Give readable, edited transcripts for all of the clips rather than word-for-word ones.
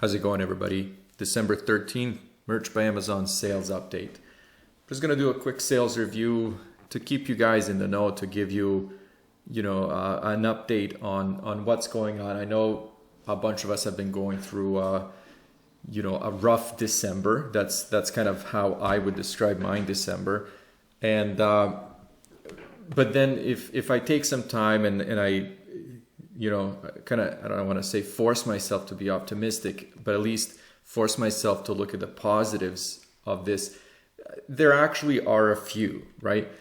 How's it going, everybody? December 13th, Merch by Amazon sales update. Just going to do a quick sales review to keep you guys in the know, to give you, an update on what's going on. I know a bunch of us have been going through, a rough December. That's kind of how I would describe mine December. And, but then if I take some time and I I don't want to say force myself to be optimistic, but at least force myself to look at the positives of this. There actually are a few, right?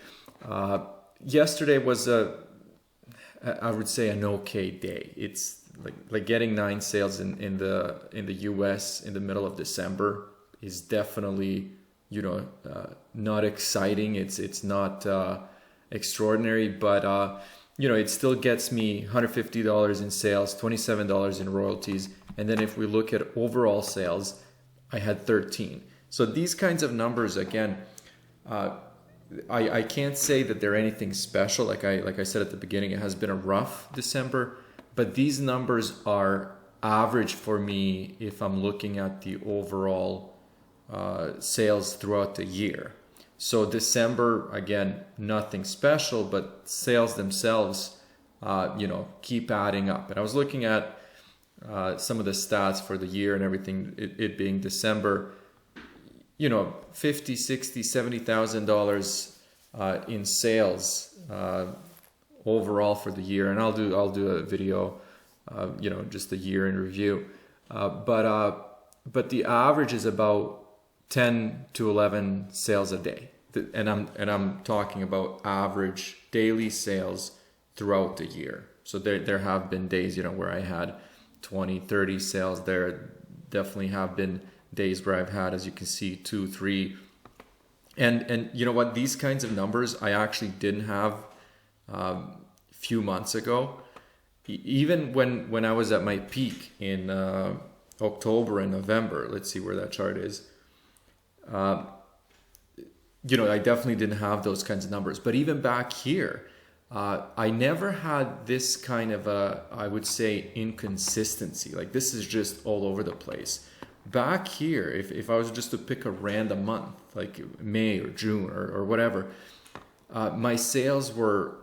Yesterday was I would say an okay day. It's like getting 9 sales in the US in the middle of December is definitely, not exciting. It's not extraordinary, but it still gets me $150 in sales, $27 in royalties. And then if we look at overall sales, I had 13. So these kinds of numbers, again, I can't say that they're anything special. Like I said at the beginning, it has been a rough December, but these numbers are average for me if I'm looking at the overall sales throughout the year. So December, again, nothing special, but sales themselves, keep adding up. And I was looking at some of the stats for the year and everything, it being December, $50,000, $60,000, $70,000 in sales overall for the year. And I'll do a video, just the year in review. But the average is about 10 to 11 sales a day. And I'm talking about average daily sales throughout the year. So there have been days, where I had 20, 30 sales. There definitely have been days where I've had, as you can see, 2, 3. And you know what? These kinds of numbers I actually didn't have a few months ago. Even when I was at my peak in October and November. Let's see where that chart is. I definitely didn't have those kinds of numbers. But even back here, I never had this kind of I would say, inconsistency. Like, this is just all over the place. Back here, if I was just to pick a random month, like May or June or whatever, my sales were,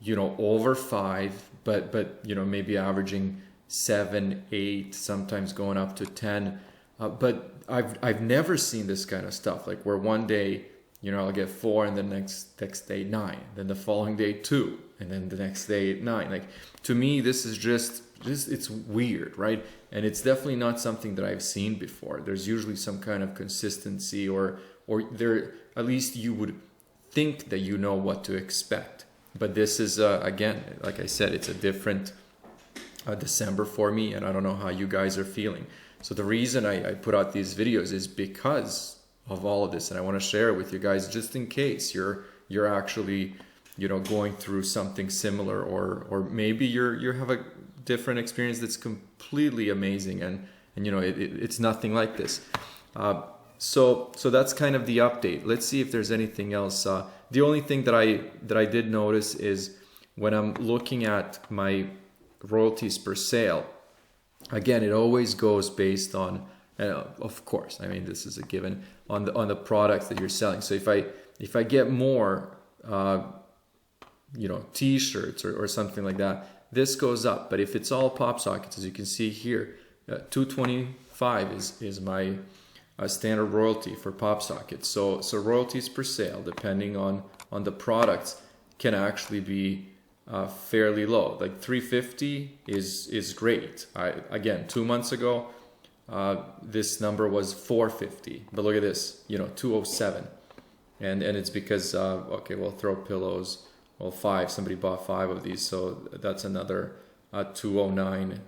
over 5, but maybe averaging 7, 8, sometimes going up to 10. But I've never seen this kind of stuff, like where one day, I'll get 4 and the next day 9, then the following day 2, and then the next day 9. Like, to me, this is just it's weird, right? And it's definitely not something that I've seen before. There's usually some kind of consistency, or there, at least you would think that you know what to expect. But this is again, like I said, it's a different December for me, and I don't know how you guys are feeling. So the reason I put out these videos is because of all of this, and I want to share it with you guys just in case you're actually going through something similar, or maybe you have a different experience that's completely amazing, and it's nothing like this. So that's kind of the update. Let's see if there's anything else. The only thing that I did notice is when I'm looking at my royalties per sale. Again, it always goes based on, of course, I mean, this is a given, on the products that you're selling. So if I get more, T-shirts or something like that, this goes up. But if it's all pop sockets, as you can see here, $225 is my standard royalty for pop sockets. So royalties per sale, depending on the products, can actually be fairly low. Like $350 is great. Again, 2 months ago, this number was $450, but look at this, $207, and it's because okay, we'll throw pillows. Well, 5. Somebody bought 5 of these, so that's another $209,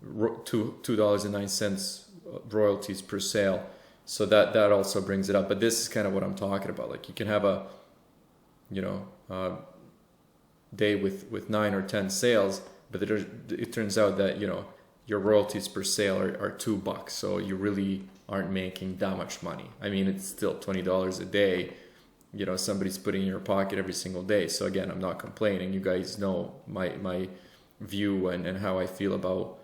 $2.09 royalties per sale. So that also brings it up. But this is kind of what I'm talking about. Like, you can have a day with 9 or 10 sales, but it turns out that your royalties per sale are $2, so you really aren't making that much money. I mean, it's still $20 a day. Somebody's putting in your pocket every single day. So again, I'm not complaining. You guys know my view and how I feel about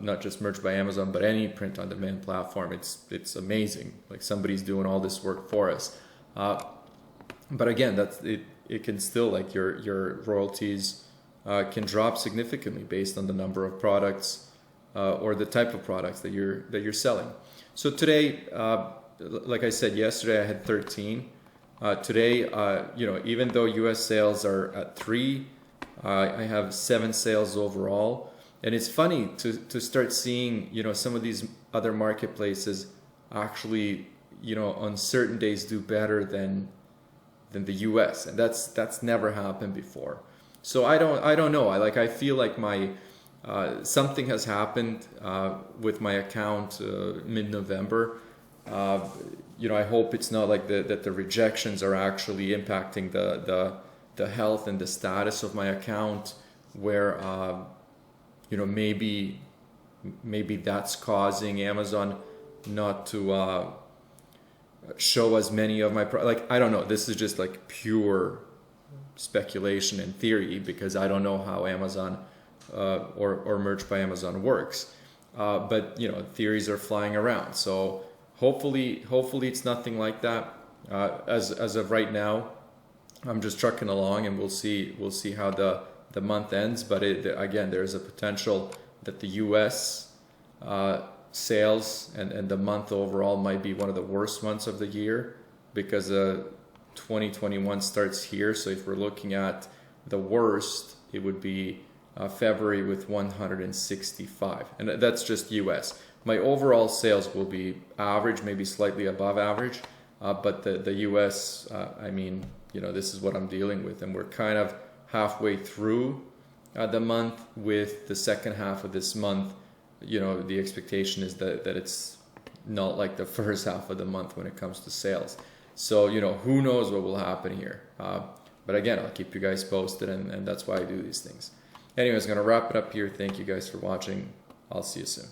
not just Merch by Amazon, but any print-on-demand platform. It's amazing. Like somebody's doing all this work for us. But again, that's it. It can still, like, your royalties can drop significantly based on the number of products or the type of products that you're selling. So today, like I said, yesterday I had 13. Today, even though U.S. sales are at 3, I have 7 sales overall. And it's funny to start seeing, some of these other marketplaces actually, on certain days do better than the U.S. And that's never happened before. So I don't know. I feel like my something has happened with my account mid-November. I hope it's not like that the rejections are actually impacting the health and the status of my account, where maybe that's causing Amazon not to show as many of my I don't know. This is just like pure speculation and theory, because I don't know how Amazon or Merch by Amazon works. But theories are flying around. So hopefully it's nothing like that. As of right now, I'm just trucking along, and we'll see how the month ends. But again, there's a potential that the U.S. Sales and the month overall might be one of the worst months of the year, because 2021 starts here. So if we're looking at the worst, it would be February with 165, and that's just US. My overall sales will be average, maybe slightly above average, but the US, this is what I'm dealing with, and we're kind of halfway through the month. With the second half of this month, the expectation is that it's not like the first half of the month when it comes to sales. So, who knows what will happen here. But again, I'll keep you guys posted, and that's why I do these things. Anyways, I'm going to wrap it up here. Thank you guys for watching. I'll see you soon.